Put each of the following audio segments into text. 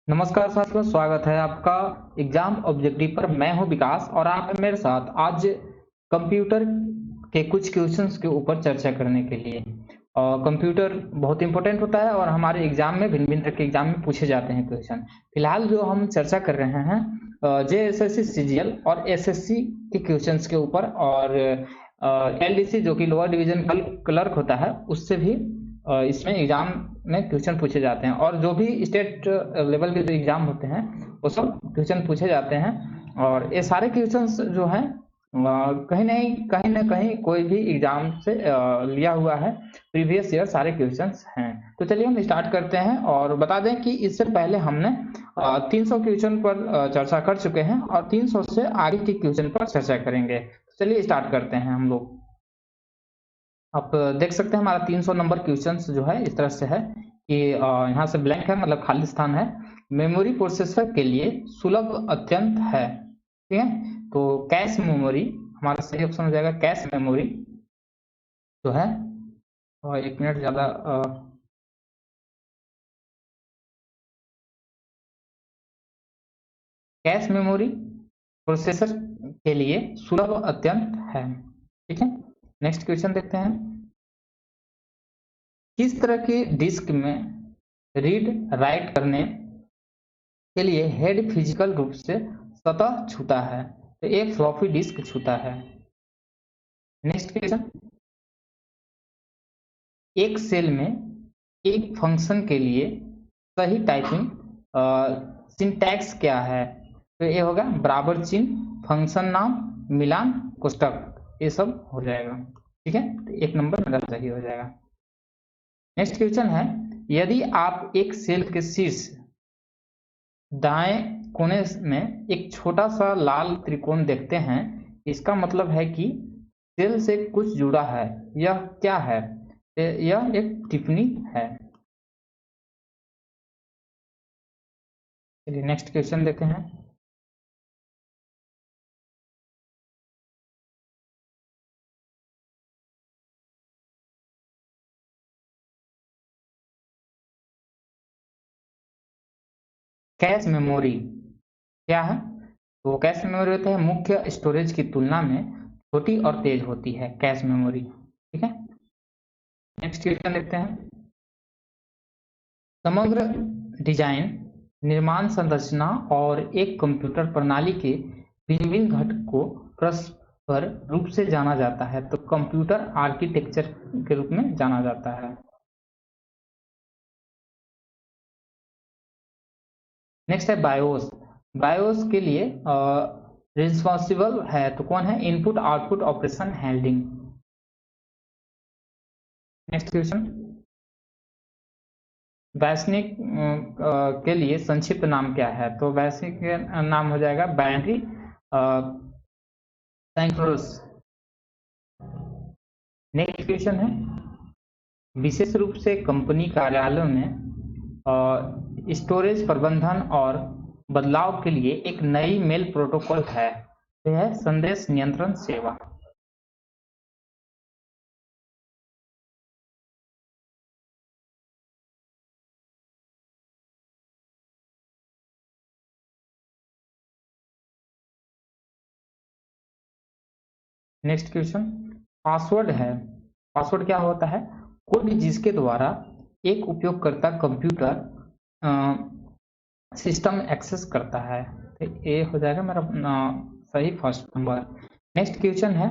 नमस्कार साथियों, स्वागत है आपका एग्जाम ऑब्जेक्टिव पर। मैं हूं विकास और आप हैं मेरे साथ आज कंप्यूटर के कुछ क्वेश्चंस के ऊपर चर्चा करने के लिए। कंप्यूटर बहुत इंपॉर्टेंट होता है और हमारे एग्जाम में भिन्न भिन्न तरह के एग्जाम में पूछे जाते हैं क्वेश्चन। फिलहाल जो हम चर्चा कर रहे हैं JSSC CGL और SSC के क्वेश्चंस के ऊपर, और LDC जो कि लोअर डिवीजन क्लर्क होता है उससे भी इसमें एग्जाम में क्वेश्चन पूछे जाते हैं। और जो भी स्टेट लेवल के जो एग्जाम होते हैं वो सब क्वेश्चन पूछे जाते हैं। और ये सारे क्वेश्चंस जो हैं कहीं ना कहीं कोई भी एग्जाम से लिया हुआ है, प्रीवियस ईयर सारे क्वेश्चंस हैं। तो चलिए हम स्टार्ट करते हैं। और बता दें कि इससे पहले हमने 300 क्वेश्चन पर चर्चा कर चुके हैं और 300 से आगे के क्वेश्चन पर चर्चा करेंगे। चलिए स्टार्ट करते हैं हम लोग। आप देख सकते हैं हमारा 300 नंबर क्वेश्चन जो है इस तरह से है कि यहाँ से ब्लैंक है, मतलब खाली स्थान है। मेमोरी प्रोसेसर के लिए सुलभ अत्यंत है, ठीक है। तो कैश मेमोरी हमारा सही ऑप्शन हो जाएगा। कैश मेमोरी जो है, और 1 मिनट ज़्यादा कैश मेमोरी प्रोसेसर के लिए सुलभ अत्यंत है, ठीक है। नेक्स्ट क्वेश्चन देखते हैं। किस तरह की डिस्क में रीड राइट करने के लिए हेड फिजिकल रूप से सतह छूता है? तो एक फ्लॉपी डिस्क छूता है। Next question. एक सेल में एक फंक्शन के लिए सही टाइपिंग सिंटैक्स क्या है? तो ये होगा बराबर चिन्ह, फंक्शन नाम, मिलान, कोष्टक, ये सब हो जाएगा, ठीक है। तो 1 नंबर मेरा सही हो जाएगा। नेक्स्ट क्वेश्चन है, यदि आप एक सेल के शीर्ष दाएं कोने में एक छोटा सा लाल त्रिकोण देखते हैं, इसका मतलब है कि सेल से कुछ जुड़ा है। यह क्या है? यह एक टिप्पणी है। चलिए नेक्स्ट क्वेश्चन देखते हैं। कैश मेमोरी क्या है? तो कैश मेमोरी होता है मुख्य स्टोरेज की तुलना में छोटी और तेज होती है कैश मेमोरी, ठीक है। नेक्स्ट क्वेश्चन देखते हैं। समग्र डिजाइन, निर्माण संरचना और एक कंप्यूटर प्रणाली के विभिन्न घटकों को परस्पर रूप से जाना जाता है, तो कंप्यूटर आर्किटेक्चर के रूप में जाना जाता है। नेक्स्ट है बायोस। बायोस के लिए रिस्पॉन्सिबल है तो कौन है? Input output operation handling. Next question. वैश्विक के लिए संक्षिप्त नाम क्या है? तो वैश्विक नाम हो जाएगा बाइनरी सिंक्रोनस। नेक्स्ट क्वेश्चन है, विशेष रूप से कंपनी कार्यालयों में स्टोरेज प्रबंधन और बदलाव के लिए एक नई मेल प्रोटोकॉल है, यह है संदेश नियंत्रण सेवा। Next question. पासवर्ड है, पासवर्ड क्या होता है? कोड जिसके द्वारा एक उपयोगकर्ता कंप्यूटर सिस्टम एक्सेस करता है, तो ये हो जाएगा मेरा सही फर्स्ट नंबर। नेक्स्ट क्वेश्चन है,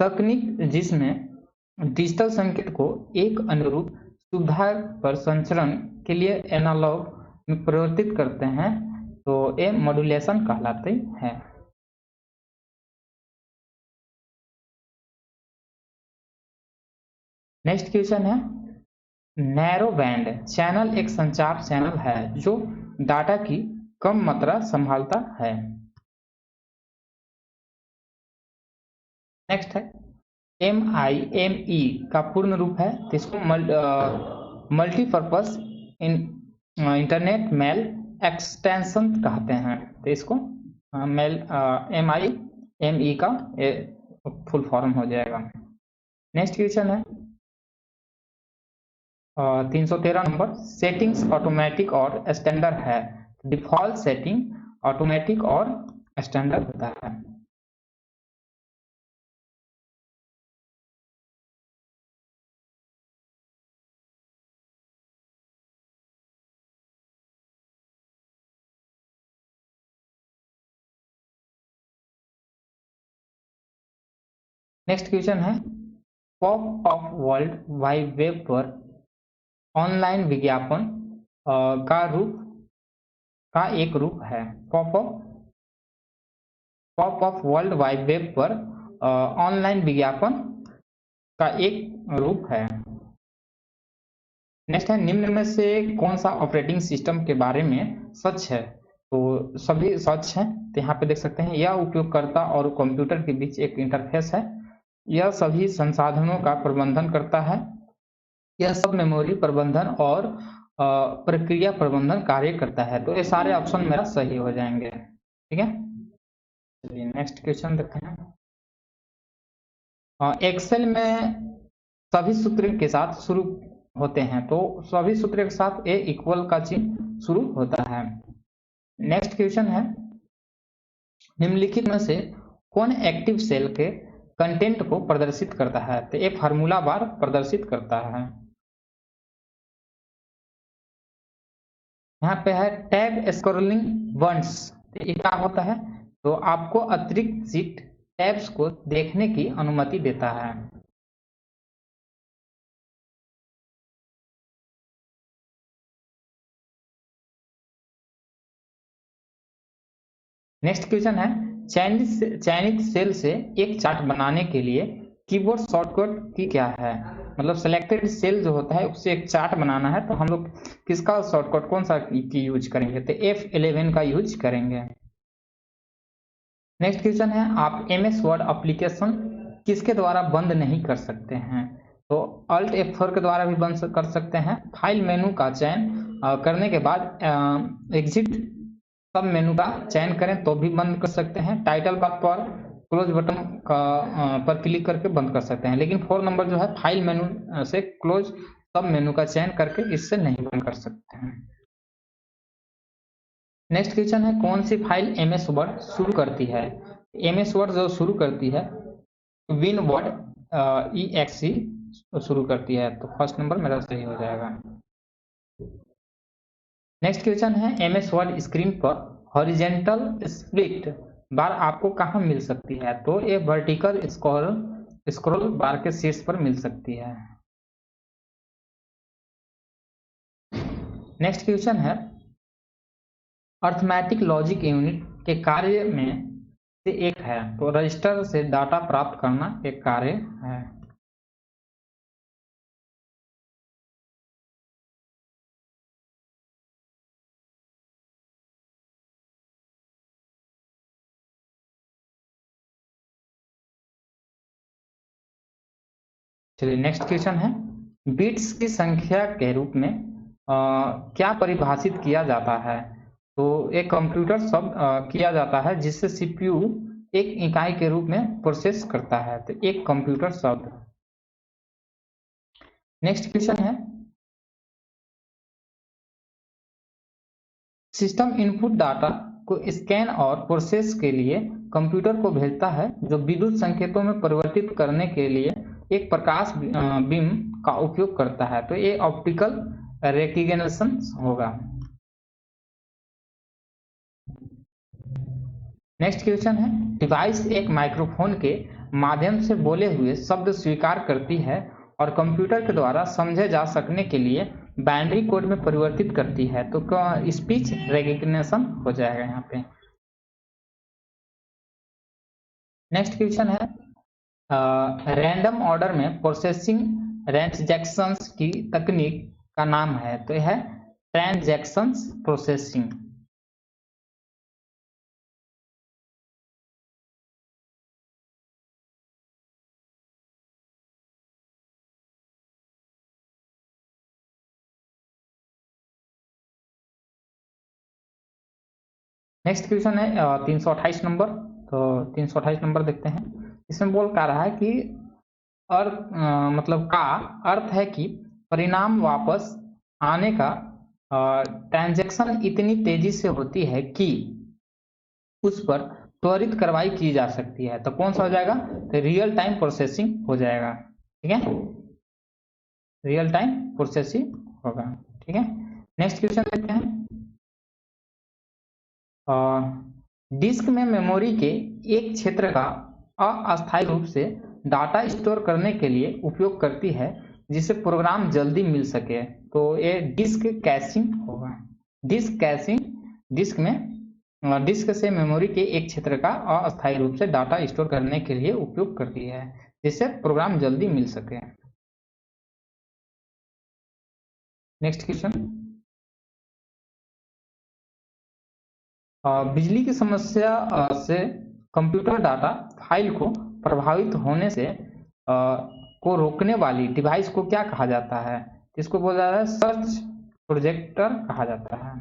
तकनीक जिसमें डिजिटल संकेत को एक अनुरूप सुविधा पर संचरण के लिए एनालॉग में परिवर्तित करते हैं, तो ये मॉड्यूलेशन कहलाते हैं। नेक्स्ट क्वेश्चन है, नैरो बैंड चैनल एक संचार चैनल है जो डाटा की कम मात्रा संभालता है। नेक्स्ट है, MIME का पूर्ण रूप है, तो इसको मल्टीपर्पज इंटरनेट मेल एक्सटेंशन कहते हैं, तो इसको मेल MIME का फुल फॉर्म हो जाएगा। नेक्स्ट क्वेश्चन है, 313 नंबर, सेटिंग्स ऑटोमेटिक और स्टैंडर्ड है। डिफॉल्ट सेटिंग ऑटोमेटिक और स्टैंडर्ड होता है। नेक्स्ट क्वेश्चन है, pop of world wide web पर ऑनलाइन विज्ञापन का रूप का एक रूप है। Pop of world wide web पर ऑनलाइन विज्ञापन का एक रूप है। नेक्स्ट है, निम्न में से कौन सा ऑपरेटिंग सिस्टम के बारे में सच है? तो सभी सच है। तो यहाँ पे देख सकते हैं, यह उपयोगकर्ता और कंप्यूटर के बीच एक इंटरफेस है। यह सभी संसाधनों का प्रबंधन करता है। यह सब मेमोरी प्रबंधन और प्रक्रिया प्रबंधन कार्य करता है। तो ये सारे ऑप्शन मेरा सही हो जाएंगे। ठीक है, चलिए नेक्स्ट क्वेश्चन देखते हैं। एक्सेल में सभी सूत्र के साथ शुरू होते हैं। तो सभी सूत्र के साथ ए इक्वल का चिन्ह शुरू होता है। नेक्स्ट क्वेश्चन है, निम्नलिखित में से कौन एक्टिव सेल के कंटेंट को प्रदर्शित करता है? तो ये फार्मूला बार प्रदर्शित करता है। यहाँ पे है टैब स्क्रॉलिंग वंस। तो ये क्या होता है? तो आपको अतिरिक्त सीट टैब्स को देखने की अनुमति देता है। नेक्स्ट क्वेश्चन है, चयनित सेल से एक चार्ट बनाने के लिए कीबोर्ड शॉर्टकट की क्या है? मतलब सिलेक्टेड सेल जो होता है उससे एक चार्ट बनाना है, तो हम लोग किसका शॉर्टकट कौन सा की यूज करेंगे? तो F11 का यूज करेंगे। नेक्स्ट क्वेश्चन है, आप MS वर्ड एप्लीकेशन किसके द्वारा बंद नहीं कर सकते हैं? तो Alt F4 के द्वारा भी बंद कर सकते हैं। फाइल मेनू का चयन करने के बाद एग्जिट सब मेनू का चयन करें तो भी बंद कर सकते हैं। टाइटल बार पर क्लोज बटन का पर क्लिक करके बंद कर सकते हैं। लेकिन 4 नंबर जो है, फाइल मेनू से क्लोज सब मेनू का चयन करके इससे नहीं बंद कर सकते हैं। नेक्स्ट क्वेश्चन है, कौन सी फाइल MS वर्ड शुरू करती है? MS वर्ड जो शुरू करती है विन वर्ड EXE शुरू करती है। तो फर्स्ट नंबर मेरा सही हो जाएगा। नेक्स्ट क्वेश्चन है, MS वर्ड स्क्रीन पर हॉरिजेंटल स्प्लिट बार आपको कहाँ मिल सकती है? तो ये वर्टिकल स्क्रॉल बार के शीर्ष पर मिल सकती है। नेक्स्ट क्वेश्चन है, अर्थमेटिक लॉजिक यूनिट के कार्य में से एक है। तो रजिस्टर से डाटा प्राप्त करना एक कार्य है। चलिए नेक्स्ट क्वेश्चन है, बिट्स की संख्या के रूप में क्या परिभाषित किया जाता है? तो एक कंप्यूटर शब्द किया जाता है जिससे CPU एक इकाई के रूप में प्रोसेस करता है। तो एक कंप्यूटर शब्द। नेक्स्ट क्वेश्चन है, सिस्टम इनपुट डाटा को स्कैन और प्रोसेस के लिए कंप्यूटर को भेजता है, जो विद्युत संकेतों में परिवर्तित करने के लिए एक प्रकाश बीम का उपयोग करता है। तो ये ऑप्टिकल रिकग्निशन होगा। नेक्स्ट क्वेश्चन है, डिवाइस एक माइक्रोफोन के माध्यम से बोले हुए शब्द स्वीकार करती है और कंप्यूटर के द्वारा समझे जा सकने के लिए बाइनरी कोड में परिवर्तित करती है। तो स्पीच रिकग्निशन हो जाएगा यहाँ पे। नेक्स्ट क्वेश्चन है, रैंडम ऑर्डर में प्रोसेसिंग ट्रांजैक्शंस की तकनीक का नाम है। तो यह है ट्रांजैक्शंस प्रोसेसिंग। नेक्स्ट क्वेश्चन है 328 नंबर। तो 328 नंबर देखते हैं। इसमें बोल क्या रहा है कि मतलब का अर्थ है कि परिणाम वापस आने का ट्रांजैक्शन इतनी तेजी से होती है कि उस पर त्वरित कार्रवाई की जा सकती है। तो कौन सा हो जाएगा? तो रियल टाइम प्रोसेसिंग हो जाएगा। ठीक है, रियल टाइम प्रोसेसिंग होगा। ठीक है, नेक्स्ट क्वेश्चन देखते हैं। डिस्क में मेमोरी के एक क्षेत्र का अस्थायी रूप से डाटा स्टोर करने के लिए उपयोग करती है जिससे प्रोग्राम जल्दी मिल सके, तो ये डिस्क कैशिंग होगा। डिस्क कैशिंग डिस्क से मेमोरी के एक क्षेत्र का अस्थायी रूप से डाटा स्टोर करने के लिए उपयोग करती है जिससे प्रोग्राम जल्दी मिल सके। नेक्स्ट क्वेश्चन, बिजली की समस्या से कंप्यूटर डाटा फाइल को प्रभावित होने से को रोकने वाली डिवाइस को क्या कहा जाता है? इसको बोला जाता है सर्च प्रोजेक्टर कहा जाता है।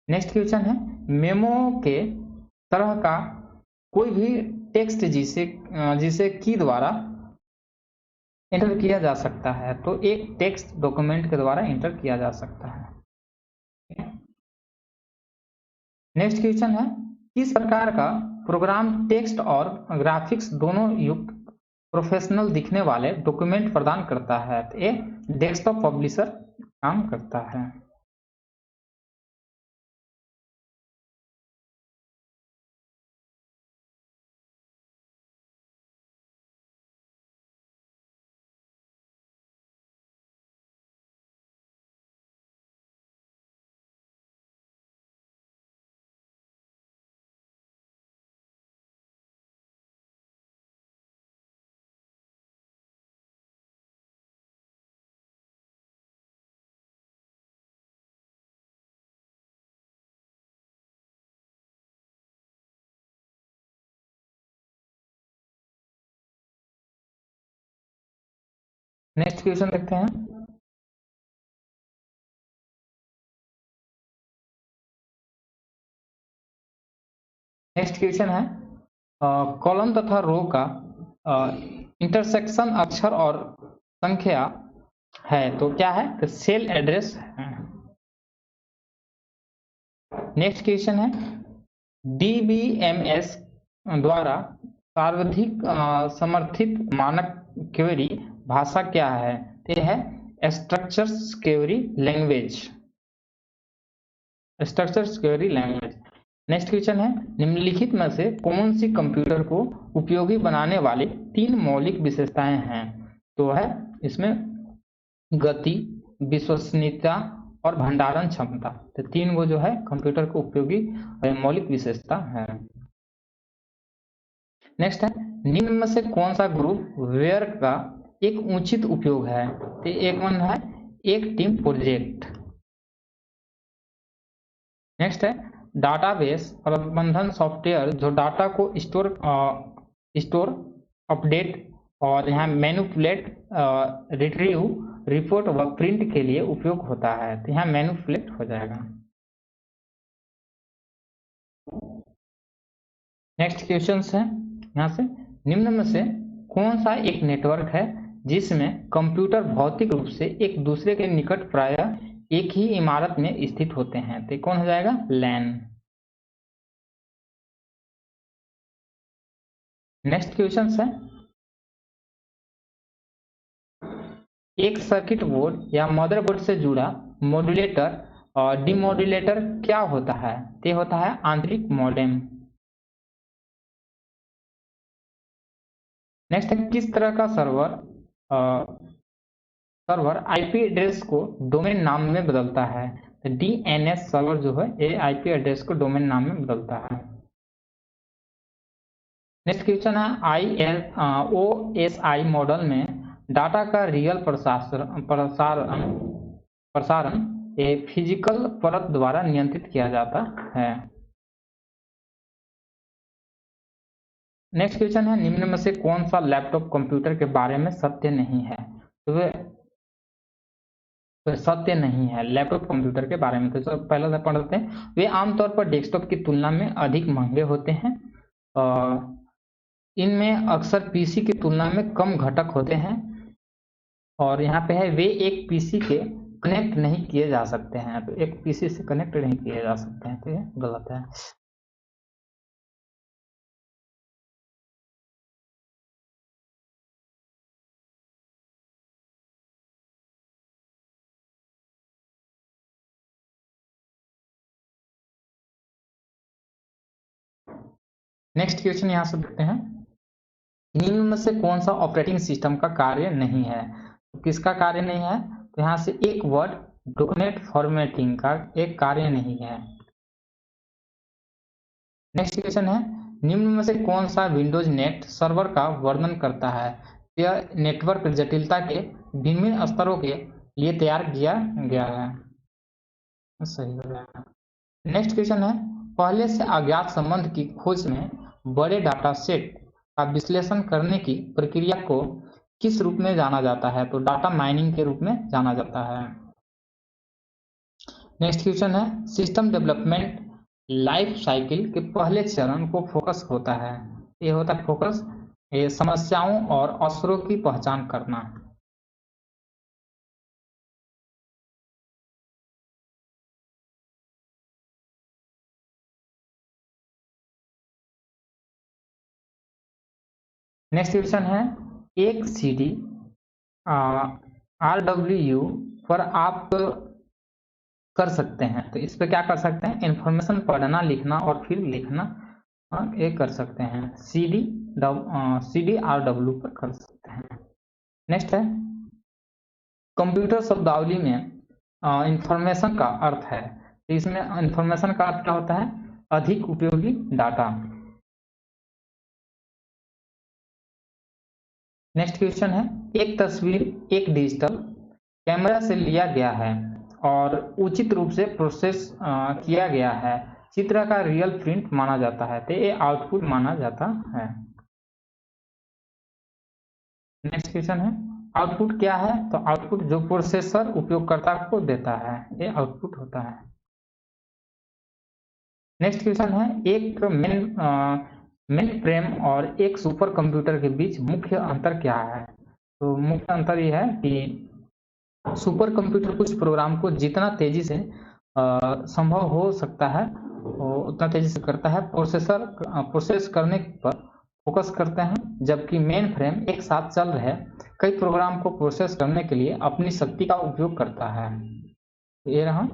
नेक्स्ट क्वेश्चन है, मेमो के तरह का कोई भी टेक्स्ट जिसे की द्वारा एंटर किया जा सकता है, तो एक टेक्स्ट डॉक्यूमेंट के द्वारा एंटर किया जा सकता है। नेक्स्ट क्वेश्चन है, किस प्रकार का प्रोग्राम टेक्स्ट और ग्राफिक्स दोनों युक्त प्रोफेशनल दिखने वाले डॉक्यूमेंट प्रदान करता है? तो ये डेस्कटॉप पब्लिशर काम करता है। नेक्स्ट क्वेश्चन देखते हैं। नेक्स्ट क्वेश्चन है, कॉलम तथा रो का इंटरसेक्शन अक्षर और संख्या है, तो क्या है? तो सेल एड्रेस है। नेक्स्ट क्वेश्चन है, DBMS द्वारा सर्वाधिक समर्थित मानक क्वेरी भाषा क्या है? ये है structures query language. Structures query language. Next question है, निम्नलिखित में से कौन सी कंप्यूटर को उपयोगी बनाने वाले 3 मौलिक विशेषताएं हैं? तो है इसमें गति, विश्वसनीयता और भंडारण क्षमता। तो 3 वो जो है कंप्यूटर को उपयोगी मौलिक विशेषता है। नेक्स्ट है, निम्न में से कौन सा ग्रुप वेयर का एक उचित उपयोग है? तो एक वन है एक टीम प्रोजेक्ट। नेक्स्ट है, डाटाबेस प्रबंधन सॉफ्टवेयर जो डाटा को स्टोर अपडेट और यहाँ मैनिपुलेट रिट्रीव रिपोर्ट व प्रिंट के लिए उपयोग होता है, तो यहाँ मैनिपुलेट हो जाएगा। नेक्स्ट क्वेश्चन है यहाँ से, निम्न में से कौन सा एक नेटवर्क है जिसमें कंप्यूटर भौतिक रूप से एक दूसरे के निकट प्रायः एक ही इमारत में स्थित होते हैं? तो कौन हो जाएगा? लैन। नेक्स्ट क्वेश्चन है, एक सर्किट बोर्ड या मदरबोर्ड से जुड़ा मॉड्यूलेटर और डिमॉड्यूलेटर क्या होता है? ये होता है आंतरिक मॉडेम। नेक्स्ट है, किस तरह का सर्वर आईपी एड्रेस को डोमेन नाम में बदलता है? तो DNS सर्वर जो है ये आईपी एड्रेस को डोमेन नाम में बदलता है। नेक्स्ट क्वेश्चन है, OSI मॉडल में डाटा का रियल प्रसारण एक फिजिकल परत द्वारा नियंत्रित किया जाता है। नेक्स्ट क्वेश्चन है, निम्न में से कौन सा लैपटॉप कंप्यूटर के बारे में सत्य नहीं है? तो वे सत्य नहीं है लैपटॉप कंप्यूटर के बारे में। तो पहला पढ़ लेते हैं, वे आमतौर पर डेस्कटॉप की तुलना में अधिक महंगे होते हैं। इनमें अक्सर पीसी की तुलना में कम घटक होते हैं। और यहाँ पे है वे एक पीसी के कनेक्ट नहीं किए जा सकते हैं, तो एक पीसी से कनेक्ट नहीं किए जा सकते हैं, तो ये गलत है। नेक्स्ट क्वेश्चन यहाँ से देखते हैं, निम्न में से कौन सा ऑपरेटिंग सिस्टम का कार्य नहीं है? तो किसका कार्य नहीं है? तो यहाँ से एक वर्ड डॉक्यूमेंट फॉर्मेटिंग का एक कार्य नहीं है। नेक्स्ट क्वेश्चन है, निम्न में से कौन सा विंडोज नेट सर्वर का वर्णन करता है? यह नेटवर्क जटिलता के विभिन्न स्तरों के लिए तैयार किया गया है। सही हो गया। नेक्स्ट क्वेश्चन है, पहले से अज्ञात संबंध की खोज में बड़े डाटा सेट का विश्लेषण करने की प्रक्रिया को किस रूप में जाना जाता है? तो डाटा माइनिंग के रूप में जाना जाता है। नेक्स्ट क्वेश्चन है, सिस्टम डेवलपमेंट लाइफ साइकिल के पहले चरण को फोकस होता है। ये होता है फोकस, ये समस्याओं और अवसरों की पहचान करना। नेक्स्ट क्वेश्चन है, एक CD RWU पर आप कर सकते हैं, तो इस पे क्या कर सकते हैं? इंफॉर्मेशन पढ़ना, लिखना और फिर लिखना, ये कर सकते हैं। CDRW पर कर सकते हैं। नेक्स्ट है, कंप्यूटर शब्दावली में इंफॉर्मेशन का अर्थ है, तो इसमें इंफॉर्मेशन का अर्थ क्या होता है? अधिक उपयोगी डाटा। नेक्स्ट क्वेश्चन है, एक तस्वीर एक डिजिटल कैमरा से लिया गया है और उचित रूप से प्रोसेस किया गया है, चित्र का रियल प्रिंट माना जाता है, तो ये आउटपुट माना जाता है। नेक्स्ट क्वेश्चन है, आउटपुट क्या है? तो आउटपुट जो प्रोसेसर उपयोगकर्ता को देता है, ये आउटपुट होता है। नेक्स्ट क्वेश्चन है, एक मेन फ्रेम और एक सुपर कंप्यूटर के बीच मुख्य अंतर क्या है? तो मुख्य अंतर यह है कि सुपर कंप्यूटर कुछ प्रोग्राम को जितना तेजी से संभव हो सकता है वो उतना तेजी से करता है, प्रोसेस करने पर फोकस करते हैं, जबकि मेन फ्रेम एक साथ चल रहे कई प्रोग्राम को प्रोसेस करने के लिए अपनी शक्ति का उपयोग करता है। ये रहा।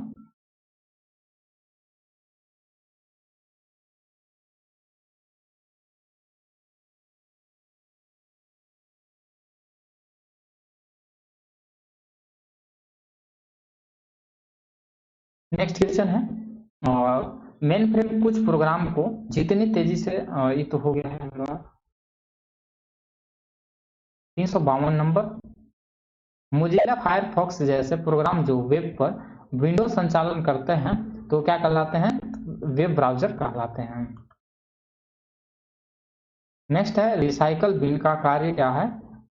नेक्स्ट क्वेश्चन है, मेन फ्रेम कुछ प्रोग्राम को जितनी तेजी से ये तो हो गया है 352 नंबर। मोजिला फायरफॉक्स जैसे प्रोग्राम जो वेब पर विंडो संचालन करते हैं तो क्या कहलाते हैं? वेब ब्राउजर कहलाते हैं। नेक्स्ट है, रिसाइकल बिन का कार्य क्या है?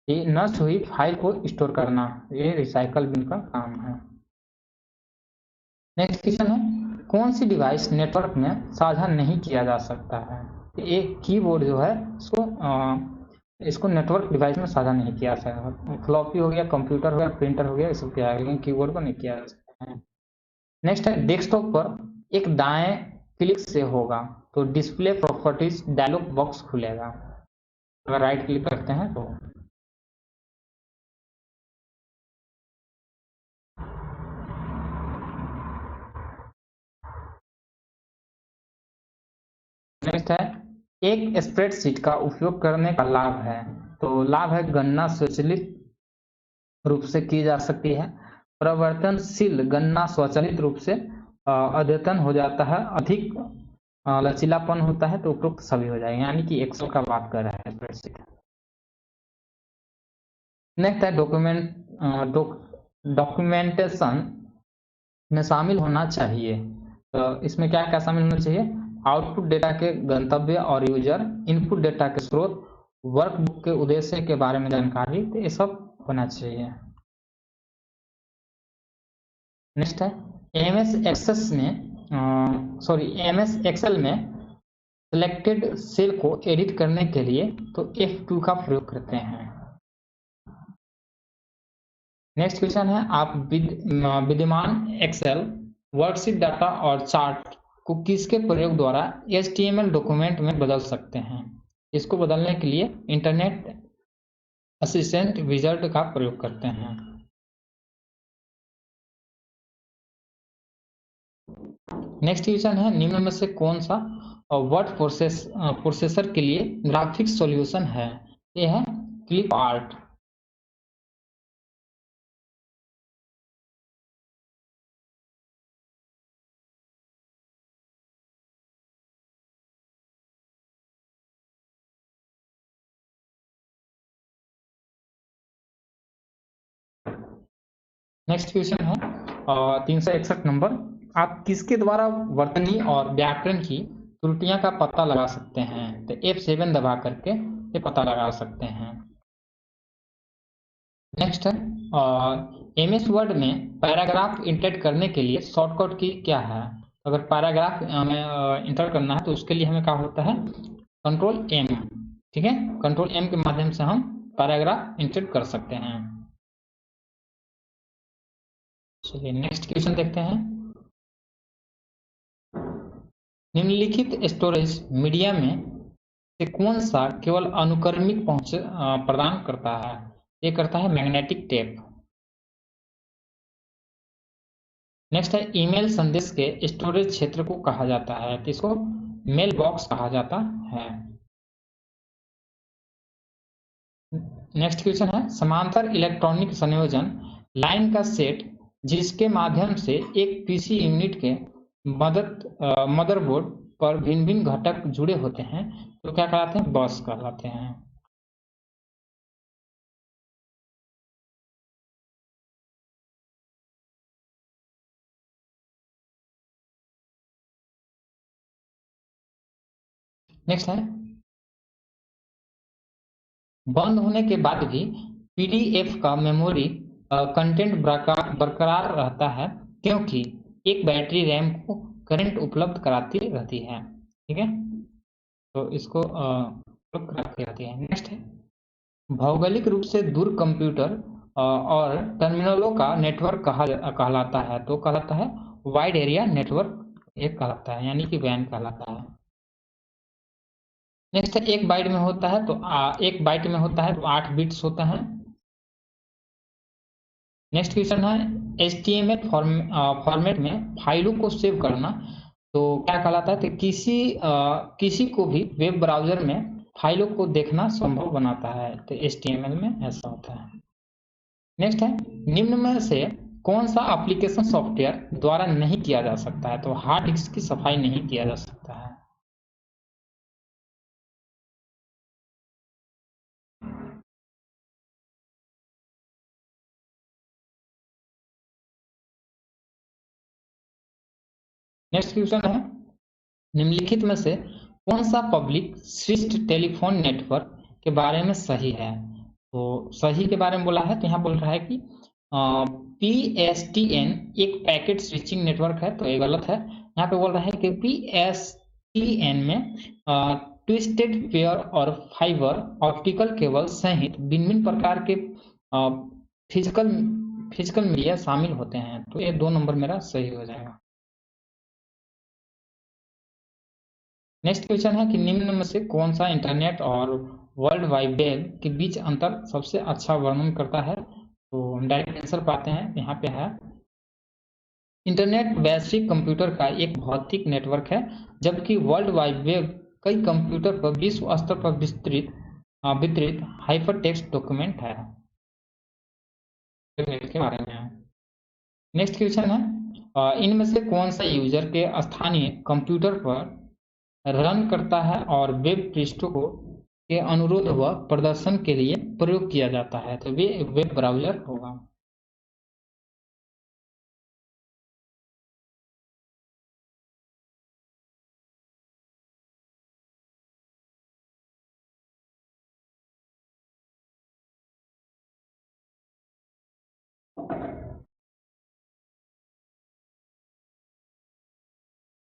ये नष्ट हुई फाइल को स्टोर करना, ये रिसाइकल बिन का काम है। नेक्स्ट क्वेश्चन है, कौन सी डिवाइस नेटवर्क में साझा नहीं किया जा सकता है? एक कीबोर्ड जो है इसको नेटवर्क डिवाइस में साझा नहीं किया जा सकता। फ्लॉपी हो गया, कंप्यूटर हो गया, प्रिंटर हो गया, ये सब किया है, लेकिन कीबोर्ड को नहीं किया जा सकता है। नेक्स्ट है, डेस्कटॉप पर एक दाएं क्लिक से होगा तो डिस्प्ले प्रॉपर्टीज डायलॉग बॉक्स खुलेगा, अगर राइट क्लिक करते हैं तो। नेक्स्ट है, एक स्प्रेडशीट का उपयोग करने का लाभ है, तो लाभ है गणना स्वचालित रूप से की जा सकती है, परिवर्तनशील गणना स्वचालित रूप से अद्यतन हो जाता है, अधिक लचीलापन होता है, तो उपरोक्त सभी हो जाएंगे, यानी कि एक्सेल का बात कर रहा है स्प्रेडशीट। नेक्स्ट है, डॉक्यूमेंटेशन में शामिल होना चाहिए, तो इसमें क्या क्या शामिल होना चाहिए? आउटपुट डेटा के गंतव्य और यूजर, इनपुट डेटा के स्रोत, वर्कबुक के उद्देश्य के बारे में जानकारी, तो ये सब होना चाहिए। नेक्स्ट है, एमएस एक्सेल में सिलेक्टेड सेल को एडिट करने के लिए तो F2 का प्रयोग करते हैं। नेक्स्ट क्वेश्चन है, आप विद्यमान एक्सेल, वर्कशीट, डाटा और चार्ट को किसके प्रयोग द्वारा HTML डॉक्यूमेंट में बदल सकते हैं? इसको बदलने के लिए इंटरनेट असिस्टेंट विजार्ड का प्रयोग करते हैं। नेक्स्ट क्वेश्चन है, निम्न में से कौन सा वर्ड प्रोसेसर के लिए ग्राफिक्स सॉल्यूशन है? ये है क्लिप आर्ट। नेक्स्ट क्वेश्चन है 361 नंबर, आप किसके द्वारा वर्तनी और व्याकरण की त्रुटियां का पता लगा सकते हैं? तो F7 दबा करके ये पता लगा सकते हैं। नेक्स्ट है, MS वर्ड में पैराग्राफ इंटर करने के लिए शॉर्टकट की क्या है? अगर पैराग्राफ हमें इंटर करना है तो उसके लिए हमें क्या होता है, Ctrl+M। ठीक है, Ctrl+M के माध्यम से हम पैराग्राफ इंटर कर सकते हैं। चलिए नेक्स्ट क्वेश्चन देखते हैं, निम्नलिखित स्टोरेज मीडिया में से कौन सा केवल अनुक्रमिक पहुंच प्रदान करता है? ये करता है मैग्नेटिक टेप। नेक्स्ट है, ईमेल संदेश के स्टोरेज क्षेत्र को कहा जाता है, तो इसको मेल बॉक्स कहा जाता है। नेक्स्ट क्वेश्चन है, समांतर इलेक्ट्रॉनिक संयोजन लाइन का सेट जिसके माध्यम से एक पीसी यूनिट के मदरबोर्ड पर भिन्न भिन्न घटक जुड़े होते हैं तो क्या कहलाते हैं? बस कहलाते हैं। नेक्स्ट है, बंद होने के बाद भी पीडीएफ का मेमोरी कंटेंट बरकरार रहता है क्योंकि एक बैटरी रैम को करंट उपलब्ध कराती रहती है। ठीक है, तो इसको उपलब्ध कराती रहती है। नेक्स्ट है, भौगोलिक रूप से दूर कंप्यूटर और टर्मिनलों का नेटवर्क कहलाता है, तो कहलाता है वाइड एरिया नेटवर्क एक कहलाता है, यानी कि वैन कहलाता है। नेक्स्ट एक बाइट में होता है तो एक बाइट में होता है तो 8 बिट्स होता है। नेक्स्ट क्वेश्चन है, HTML फॉर्मेट में फाइलों को सेव करना तो क्या कहलाता है? तो किसी को भी वेब ब्राउजर में फाइलों को देखना संभव बनाता है, तो HTML में ऐसा होता है। नेक्स्ट है, निम्न में से कौन सा एप्लीकेशन सॉफ्टवेयर द्वारा नहीं किया जा सकता है? तो हार्ड डिस्क की सफाई नहीं किया जा सकता है। नेक्स्ट क्वेश्चन है, निम्नलिखित में से कौन सा पब्लिक स्विच्ड टेलीफोन नेटवर्क के बारे में सही है? तो सही के बारे में बोला है तो यहाँ बोल रहा है कि PSTN एक पैकेट स्विचिंग नेटवर्क है, तो ये गलत है। यहाँ पे बोल रहा है कि PSTN में ट्विस्टेड पेयर और फाइबर ऑप्टिकल केबल सहित भिन्न प्रकार के फिजिकल मीडिया शामिल होते हैं, तो ये 2 नंबर मेरा सही हो जाएगा। नेक्स्ट क्वेश्चन है कि निम्न में से कौन सा इंटरनेट और वर्ल्ड वाइड वेब के बीच अंतर सबसे अच्छा वर्णन करता है? तो हम डायरेक्ट आंसर पाते हैं, यहाँ पे है इंटरनेट वैश्विक कंप्यूटर का एक भौतिक नेटवर्क है जबकि वर्ल्ड वाइड वेब कई कंप्यूटर पर विश्व स्तर पर वितरित हाइपरटेक्स्ट डॉक्यूमेंट है के बारे में है। नेक्स्ट क्वेश्चन है, इनमें से कौन सा यूजर के स्थानीय कंप्यूटर पर रन करता है और वेब पृष्ठों को के अनुरोध व प्रदर्शन के लिए प्रयोग किया जाता है? तो वे वेब ब्राउजर होगा।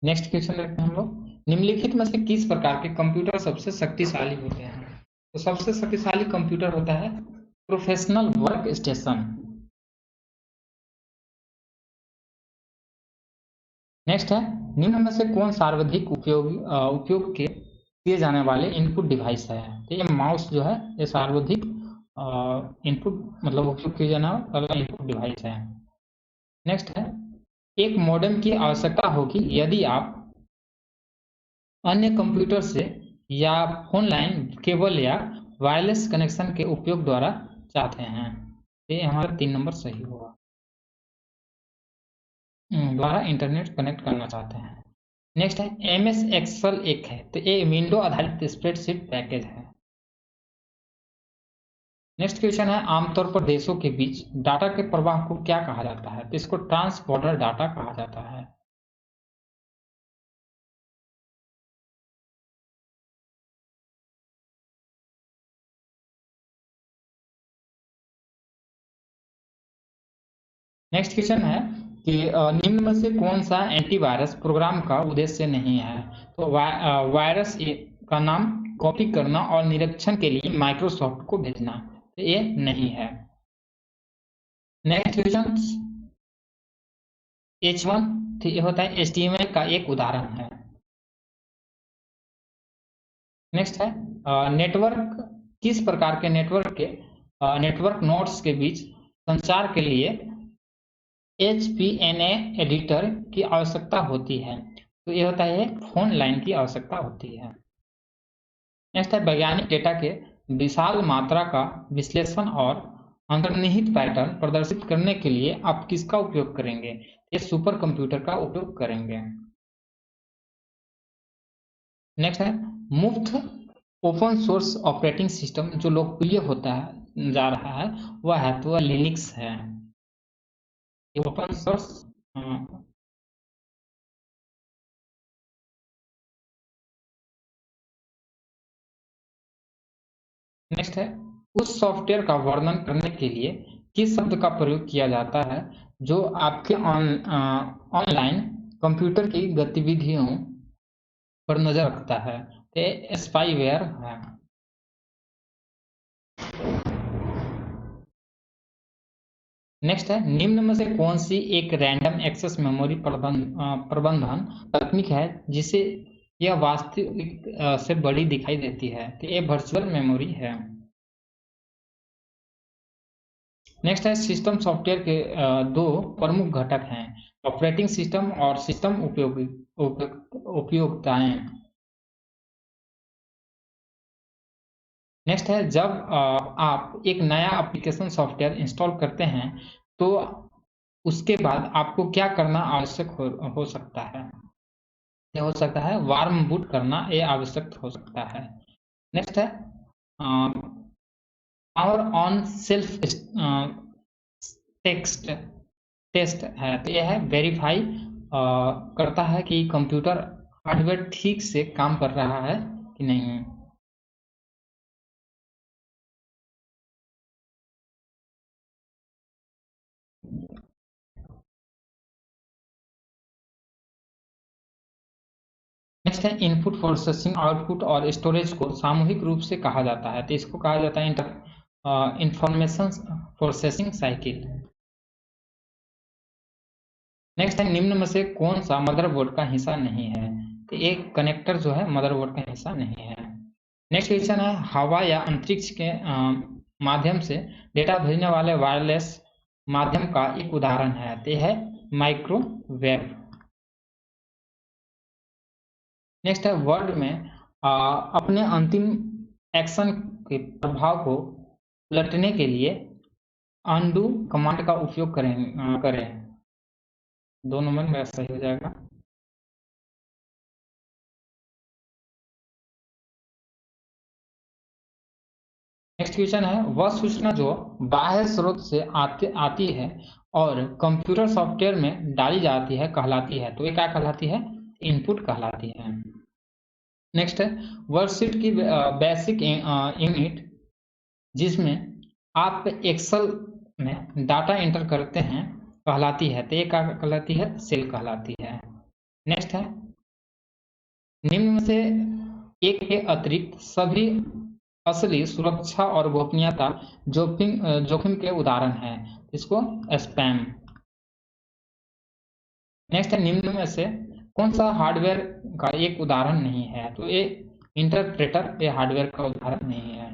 नेक्स्ट क्वेश्चन देखते हैं हम लोग, निम्नलिखित में से किस प्रकार के कंप्यूटर सबसे शक्तिशाली होते हैं? तो सबसे शक्तिशाली कंप्यूटर होता है प्रोफेशनल वर्क स्टेशन। नेक्स्ट है, निम्न में से कौन सर्वाधिक उपयोग के किए जाने वाले इनपुट डिवाइस है? तो ये माउस जो है ये सर्वाधिक इनपुट मतलब उपयोग किए जाने वाला इनपुट डिवाइस है। नेक्स्ट है, एक मॉडेम की आवश्यकता होगी यदि आप अन्य कंप्यूटर से या फोन लाइन केबल या वायरलेस कनेक्शन के उपयोग द्वारा चाहते हैं। ये हमारा 3 नंबर सही होगा। द्वारा इंटरनेट कनेक्ट करना चाहते हैं। नेक्स्ट है, एमएस एक्सेल एक है, तो ये विंडो आधारित स्प्रेडशीट पैकेज है। नेक्स्ट क्वेश्चन है, आमतौर पर देशों के बीच डाटा के प्रवाह को क्या कहा जाता है? तो इसको ट्रांस बॉर्डर डाटा कहा जाता है। नेक्स्ट क्वेश्चन है कि निम्न में से कौन सा एंटीवायरस प्रोग्राम का उद्देश्य नहीं है? तो वायरस का नाम कॉपी करना और निरीक्षण के लिए माइक्रोसॉफ्ट को भेजना, तो ये नहीं है। नेक्स्ट क्वेश्चन, H1 ये होता है HTML का एक उदाहरण है। नेक्स्ट है, नेटवर्क किस प्रकार के नेटवर्क नोड्स के बीच संचार के लिए HPNA एडिटर की आवश्यकता होती है? तो ये होता है फोन लाइन की आवश्यकता होती है। नेक्स्ट है, वैज्ञानिक डेटा के विशाल मात्रा का विश्लेषण और अंतर्निहित पैटर्न प्रदर्शित करने के लिए आप किसका उपयोग करेंगे? ये सुपर कंप्यूटर का उपयोग करेंगे। नेक्स्ट है, मुफ्त ओपन सोर्स ऑपरेटिंग सिस्टम जो लोकप्रिय होता है जा रहा है वह है, तो वह लिनक्स है। ओपन सोर्स नेक्स्ट है, उस सॉफ्टवेयर का वर्णन करने के लिए किस शब्द का प्रयोग किया जाता है जो आपके ऑनलाइन कंप्यूटर की गतिविधियों पर नजर रखता है? ये स्पाईवेयर है। नेक्स्ट है, निम्न में से कौन सी एक रैंडम एक्सेस मेमोरी प्रबंधन तकनीक है जिसे यह वास्तविक से बड़ी दिखाई देती है? तो ये वर्चुअल मेमोरी है। नेक्स्ट है, सिस्टम सॉफ्टवेयर के दो प्रमुख घटक हैं, ऑपरेटिंग सिस्टम और सिस्टम उपयोगिताएं। नेक्स्ट है, जब आप एक नया एप्लीकेशन सॉफ्टवेयर इंस्टॉल करते हैं तो उसके बाद आपको क्या करना आवश्यक हो सकता है? ये हो सकता है वार्म बूट करना, ये आवश्यक हो सकता है। नेक्स्ट है, power on self text test है, तो यह है वेरीफाई करता है कि कंप्यूटर हार्डवेयर ठीक से काम कर रहा है कि नहीं। नेक्स्ट है, इनपुट प्रोसेसिंग आउटपुट और स्टोरेज को सामूहिक रूप से कहा जाता है, तो इसको कहा जाता है इंफॉर्मेशन प्रोसेसिंग साइकिल। नेक्स्ट है, निम्न में से कौन सा मदरबोर्ड का हिस्सा नहीं है? तो एक कनेक्टर जो है मदरबोर्ड का हिस्सा नहीं है। नेक्स्ट क्वेश्चन है, हवा या अंतरिक्ष के माध्यम से डेटा भेजने वाले वायरलेस माध्यम का एक उदाहरण है, तो यह है माइक्रोवेव। नेक्स्ट है, वर्ड में अपने अंतिम एक्शन के प्रभाव को उलटने के लिए अनडू कमांड का उपयोग करें। 2 नंबर मेरा सही हो जाएगा। नेक्स्ट क्वेश्चन है, वह सूचना जो बाह्य स्रोत से आती है और कंप्यूटर सॉफ्टवेयर में डाली जाती है कहलाती है, तो ये क्या कहलाती है? इनपुट कहलाती है। नेक्स्ट है, वर्कशीट की बेसिक यूनिट जिसमें आप एक्सेल में डाटा एंटर करते हैं कहलाती है, तो ये क्या कहलाती है? सेल कहलाती है। नेक्स्ट है, निम्न में से एक के अतिरिक्त सभी असली सुरक्षा और गोपनीयता जोखिम के उदाहरण हैं, इसको स्पैम। नेक्स्ट है निम्न में से कौन सा हार्डवेयर का एक उदाहरण नहीं है? तो ये इंटरप्रेटर ये हार्डवेयर का उदाहरण नहीं है।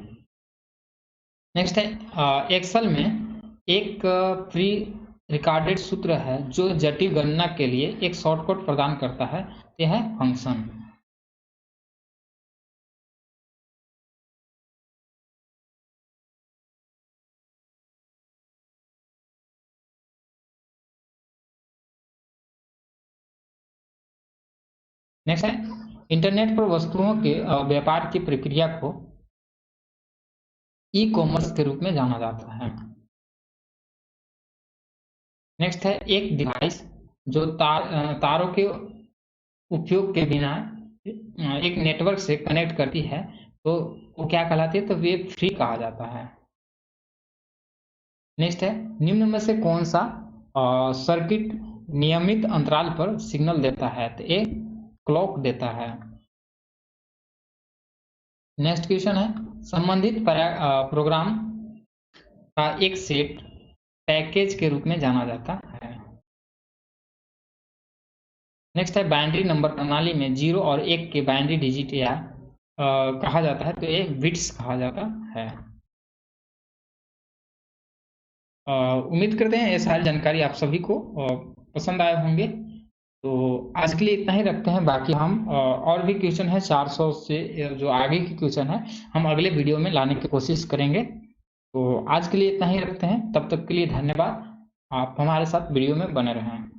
नेक्स्ट है एक्सेल में एक प्री रिकॉर्डेड सूत्र है जो जटिल गणना के लिए एक शॉर्टकट प्रदान करता है, यह है फंक्शन। नेक्स्ट है इंटरनेट पर वस्तुओं के व्यापार की प्रक्रिया को ई कॉमर्स के रूप में जाना जाता है। नेक्स्ट है एक डिवाइस जो तारों के उपयोग के बिना एक नेटवर्क से कनेक्ट करती है तो वो क्या कहलाती है? तो वेब फ्री कहा जाता है। नेक्स्ट है निम्न में से कौन सा सर्किट नियमित अंतराल पर सिग्नल देता है? तो ये क्लॉक देता है। नेक्स्ट क्वेश्चन है संबंधित प्रोग्राम का एक सेट पैकेज के रूप में जाना जाता है। नेक्स्ट है बाइनरी नंबर प्रणाली में 0 और 1 के बाइनरी डिजिट या कहा जाता है, तो ये बिट्स कहा जाता है। उम्मीद करते हैं ये सारी जानकारी आप सभी को पसंद आए होंगे। तो आज के लिए इतना ही रखते हैं, बाकी हम और भी क्वेश्चन है 400 से जो आगे के क्वेश्चन है हम अगले वीडियो में लाने की कोशिश करेंगे। तो आज के लिए इतना ही रखते हैं, तब तक के लिए धन्यवाद। आप हमारे साथ वीडियो में बने रहें।